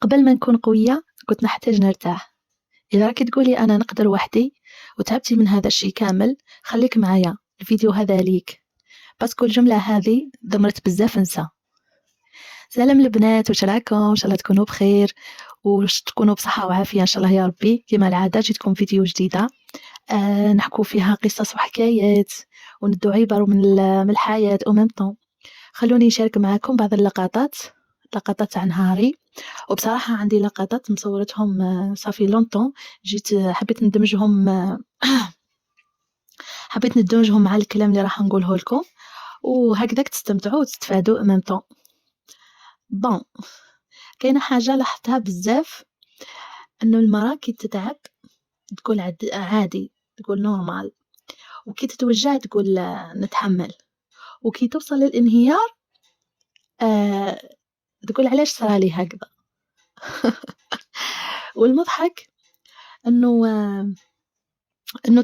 قبل ما نكون قوية كنت نحتاج نرتاح. إذا راكي تقولي أنا نقدر وحدي وتعبتي من هذا الشيء كامل، خليك معايا، الفيديو هذا ليك، باسكو الجملة هذه دمرت بزاف نساء. سلام البنات، واش راكم؟ ان شاء الله تكونوا بخير وش تكونوا بصحة وعافية ان شاء الله يا ربي. كما العادة جيتكم فيديو جديدة نحكوا فيها قصص وحكايات وندو عبر من الحياة او ميم طون. خلوني نشارك معكم بعض لقطات تاع نهاري. وبصراحة عندي لقطات مصورتهم صافي لونطون، جيت حبيت ندمجهم مع الكلام اللي راح نقوله لكم، وهكذاك تستمتعوا وتستفادوا ميم طون. بون، كاينه حاجه لاحظتها بزاف، انه المراه كي تتعب تقول عادي، تقول نورمال، وكي تتوجع تقول نتحمل، وكي توصل للانهيار تقول علاش صرالي هكذا. والمضحك انه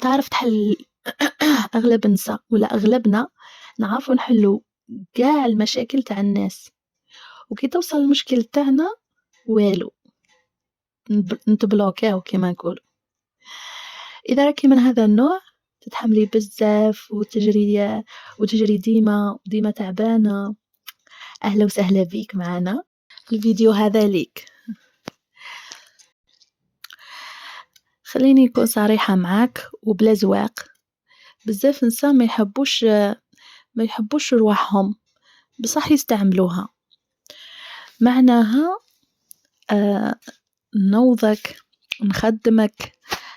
تعرف تحل اغلب النساء ولا اغلبنا نعرفوا نحلوا كاع المشاكل تاع الناس، وكي توصل المشكل تاعنا والو، نتبلوكاو كما نقولوا. اذا راكي من هذا النوع تتحملي بزاف وتجري ديما تعبانه، اهلا وسهلا بيك معنا. الفيديو هذا ليك. خليني نكون صريحه معاك وبلا زواق. بزاف نساء ما يحبوش رواحهم، بصح يستعملوها. معناها نوضك، نخدمك،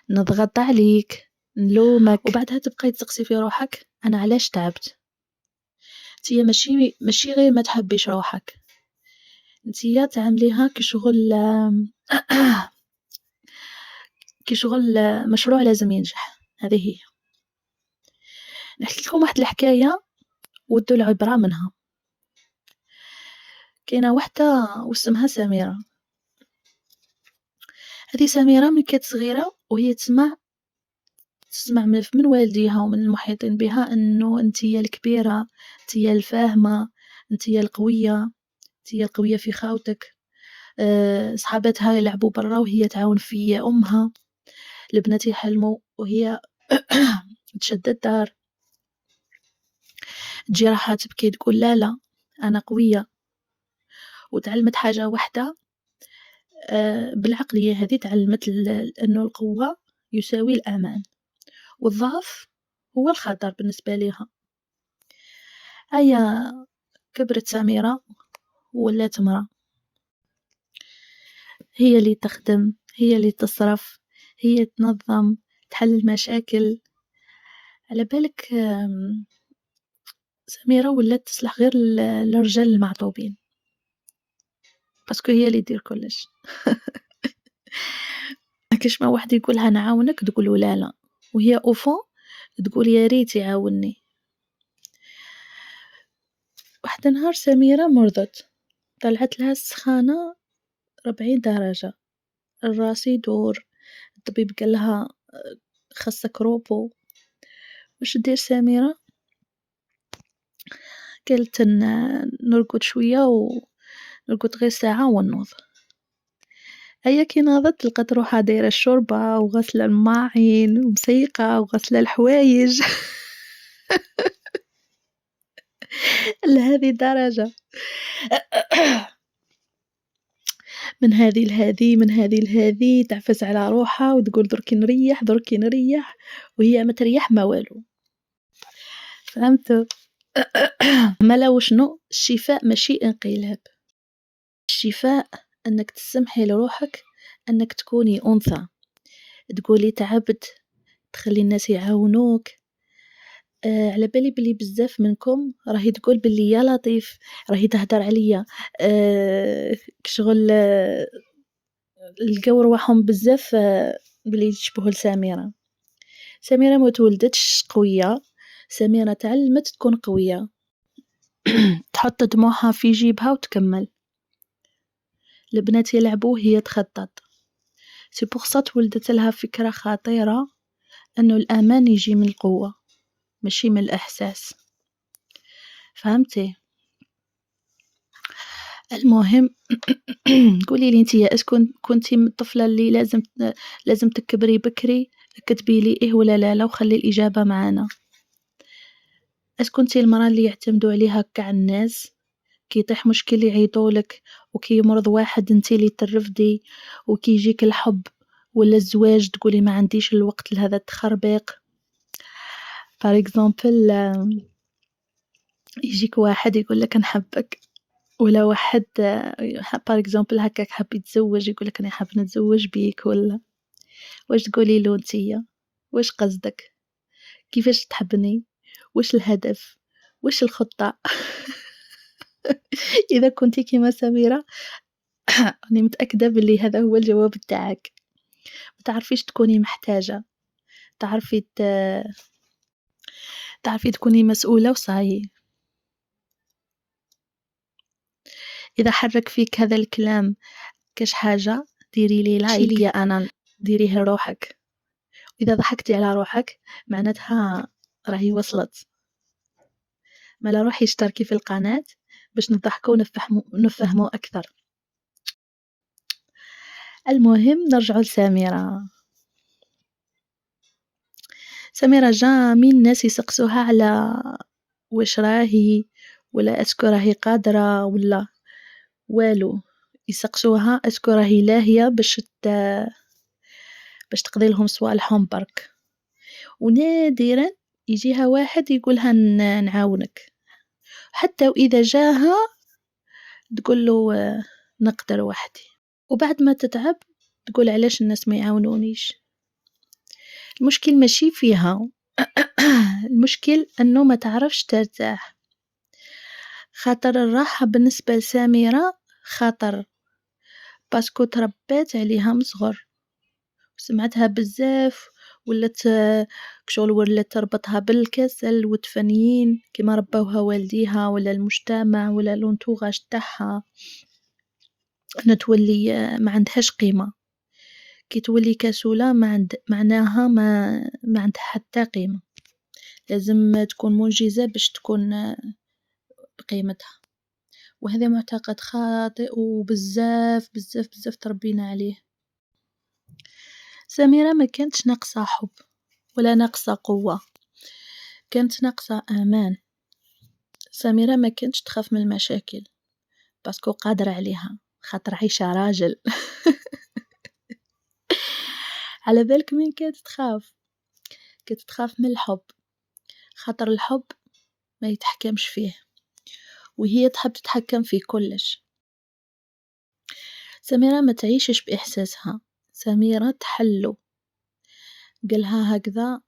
نضغط عليك، نلومك، وبعدها تبقى تسقسي في روحك انا علاش تعبت. انتيا ماشي غير ما تحبيش روحك، انتيا تعمليها كشغل مشروع لازم ينجح. هذه هي. نحكي لكم واحد الحكايه ودوا العبره منها. كاينه وحده واسمها سميره. هذه سميره من كانت صغيره وهي تسمع من والديها ومن المحيطين بها انه انتيا الكبيره، انتيا الفاهمه، انتيا القويه، انتيا القويه في خاوتك. صحابتها يلعبوا برا وهي تعاون في امها، البنات يحلموا وهي تشد الدار. تجي راحة تبكي تقول لا انا قويه. وتعلمت حاجه واحده بالعقليه هذه، تعلمت انه القوه يساوي الامان، والضعف هو الخطر بالنسبه لها. هيا كبرت سميرة ولات امرأة، هي اللي تخدم، هي اللي تصرف، هي تنظم، تحل المشاكل. على بالك سميرة ولات تصلح غير للرجال المعطوبين، باسكو هي اللي دير كلش. كاش ما واحد يقولها نعاونك تقول لا، وهي اوفون تقول يا ريت يعاونني. واحد نهار سميرة مرضت، طلعت لها السخانة 40 درجة، الراس يدور، الطبيب قال لها خاصك روبو. واش دير سميرة؟ قالت نرقد شوية ونرقد غير ساعة ونوض. هيا كي ناضت لقات روحها دايرة الشوربة وغسلة الماعين ومسيقة وغسلة الحوايج. لهذه الدرجة. من هذه لهذه، من هذه لهذه، تعفس على روحها وتقول دركي نريح دركي نريح، وهي ما تريح ما والو. فهمتوا؟ مالا وشنو الشفاء؟ ماشي انقلاب. الشفاء انك تسمحي لروحك انك تكوني انثى، تقولي تعبت، تخلي الناس يعاونوك. على بالي بلي بزاف منكم راهي تقول بلي يا لطيف راهي تهدر عليا كشغل لقاو رواحهم بزاف بلي يشبهوا لسميرة. سميرة ما تولدتش قوية، سميرة تعلمت تكون قوية. تحط دموعها في جيبها وتكمل. البنات يلعبوا هي تخطط. سي بوغ سا تولدت لها فكرة خطيرة انه الامان يجي من القوة ماشي من الاحساس. فهمتي؟ المهم قولي لي انتي اسكن كنتي من الطفلة اللي لازم تكبري بكري؟ كتبي لي إيه ولا لا وخلي الإجابة معانا. كنتي المرأة اللي يعتمدوا عليها كاع الناس كي يطيح مشكل يعيطولك، وكي يمرض واحد انتي اللي ترفدي، وكي يجيك الحب ولا الزواج تقولي ما عنديش الوقت لهذا التخربيق. par exemple يجيك واحد يقول لك نحبك، ولا واحد par exemple هكاك حاب يتزوج يقول لك انا حاب نتزوج بيك، ولا واش تقولي له نتيا؟ واش قصدك؟ كيفاش تحبني؟ واش الهدف؟ واش الخطة؟ إذا كنتِ كيما سميرة راني متأكدة باللي هذا هو الجواب تاعك، ما تعرفيش تكوني محتاجة، تعرفي تعرفي تكوني مسؤولة وصايي. إذا حرك فيك هذا الكلام كاش حاجة ديري لي لايك ليا أنا، ديريه لروحك، إذا ضحكتي على روحك معناتها راهي وصلت. مالا روحي اشتركي في القناة باش نضحكوا ونفهموا أكثر. المهم نرجعوا لسميرة. سميرة جامي الناس يسقسوها على واش راهي، ولا اسكو راهي قادرة ولا والو، يسقسوها اسكو راهي لاهية باش تقضي لهم صوالحهم برك، ونادرا يجيها واحد يقولها نعاونك، حتى وإذا جاها تقول له نقدر وحدي، وبعد ما تتعب تقول علاش الناس ما يعاونونيش. المشكل ماشي فيها المشكل أنه ما تعرفش ترتاح، خاطر الراحة بالنسبة لسميرة خطر، باسكو تربات عليها من صغر وسمعتها بزاف، ولات كشغل ولات تربطها بالكسل والتفنيين كما ربوها والديها ولا المجتمع ولا لونتوغاج تاعها، أن تولي ما عندهاش قيمة. كي تولي كسولة معناها ما عندها حتى قيمة، لازم تكون منجزة باش تكون بقيمتها، وهذا معتقد خاطئ وبزاف بزاف بزاف تربينا عليه. سميرة ما كانتش ناقصة حب ولا ناقصة قوة، كانت ناقصة أمان. سميرة ما كانتش تخاف من المشاكل باسكو قادرة عليها، خاطر عايشة راجل على بالك من كانت تخاف؟ كانت تخاف من الحب، خاطر الحب ما يتحكمش فيه، وهي تحب تتحكم في كلش. سميرة ما تعيشش بإحساسها، سميرة تحلو، قالها هكذا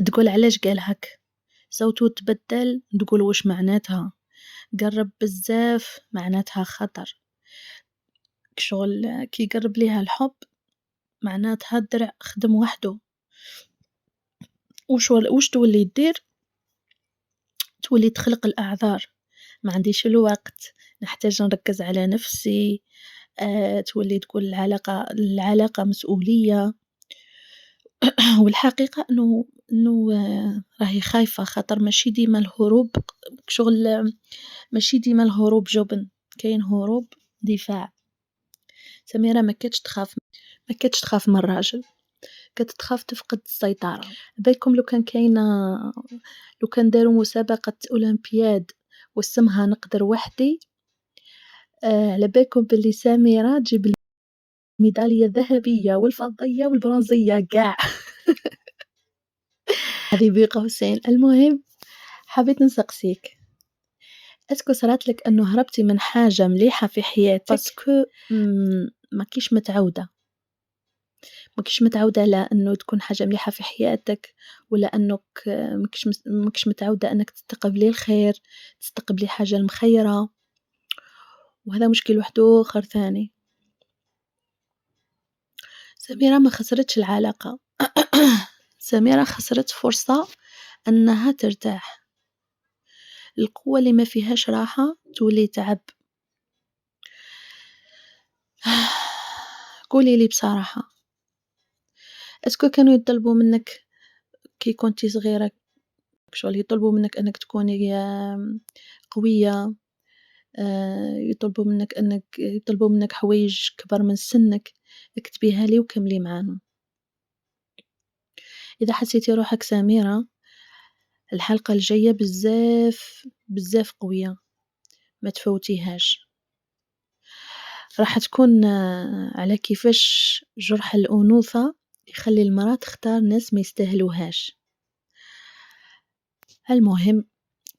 تقول علاش قال هك، صوته تبدل تقول واش معناتها، قرب بزاف معناتها خطر، شغل كي يقرب ليها الحب معناتها الدرع خدم وحده. وش تولي تدير؟ تولي تخلق الأعذار، ما عنديش الوقت، نحتاج نركز على نفسي، تولي تقول العلاقة مسؤولية والحقيقة انه راهي خايفة، خاطر ماشي ديما الهروب شغل، ماشي ديما الهروب جبن، كاين هروب دفاع. سميرة ما كانتش تخاف من الراجل، كانت تخاف تفقد السيطرة. بالكم لو كان داروا مسابقة أولمبياد واسمها نقدر وحدي، على بالكم باللي سميرة تجيب الميدالية الذهبية والفضية والبرونزية قاع هذه بقوسين. المهم حبيت نسقسيك، اسكو صرات لك انه هربتي من حاجة مليحة في حياتك باسكو ما كيش متعودة على انه تكون حاجة مليحة في حياتك، ولا انك ماكش متعودة انك تستقبلي الخير، تستقبلي حاجة المخيرة، وهذا مشكل وحده آخر ثاني. سميرة ما خسرتش العلاقة سميرة خسرت فرصة أنها ترتاح. القوة اللي ما فيهاش راحة تولي تعب. قولي لي بصراحة، اسكو كانوا يطلبوا منك كي كنتي صغيرة شغل يطلبوا منك أنك تكوني قوية، يطلبوا منك حوايج كبر من سنك، اكتبيها لي وكملي معاهم. إذا حسيتي روحك سميرة، الحلقة الجاية بزاف بزاف قوية، ما تفوتيهاش. راح تكون على كيفاش جرح الأنوثة يخلي المرأة تختار ناس ما يستاهلوهاش. المهم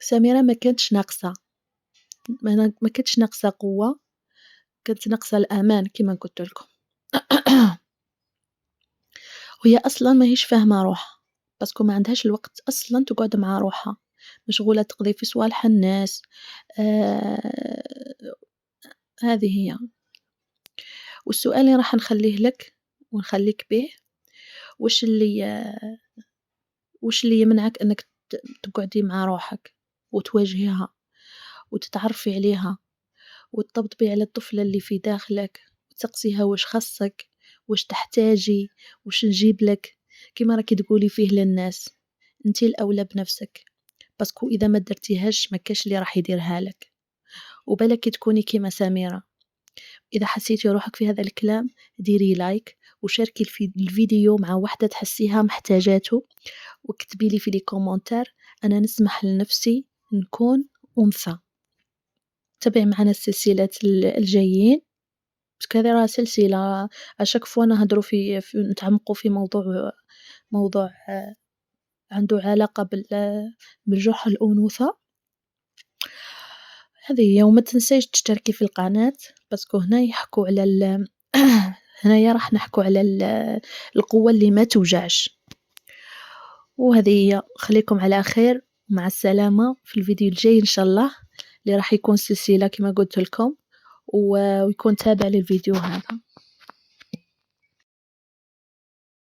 سميرة ما كانتش ناقصة، ما كانتش ناقصة قوة، كانت ناقصة الأمان كما قلت لكم. وهي أصلا ماهيش فاهمة روحها، باسكو ما عندهاش الوقت أصلا تقعد مع روحها، مشغولة تقضي في صوالح الناس. هذه هي. والسؤال اللي راح نخليه لك ونخليك به، وش اللي يمنعك أنك تقعدي مع روحك وتواجهيها وتتعرفي عليها وتطبطبي على الطفلة اللي في داخلك وتسقسيها واش خصك، واش تحتاجي، واش نجيب لك، كما راكي تقولي فيه للناس. انتي الأولى بنفسك، باسكو إذا ما درتيهاش ما كاش اللي راح يديرها لك. وبالك تكوني كما سميرة. إذا حسيتي روحك في هذا الكلام ديري لايك وشاركي الفيديو مع واحدة تحسيها محتاجاته، واكتبي لي في لي كومنتار أنا نسمح لنفسي نكون أنثى. تابعي معنا السلسلات الجايين، كذا راه سلسلة أشاك فوا نهضروا في نتعمقوا في موضوع عنده علاقة بالجرح الأنوثة. هذه هي. وما تنسيش تشتركي في القناة، باسكو هنا يحكوا على هنايا راح نحكوا على القوة اللي ما توجعش. وهذه هي. خليكم على خير، مع السلامة في الفيديو الجاي إن شاء الله، اللي راح يكون سلسلة كما قلت لكم، ويكون تابع للفيديو هذا.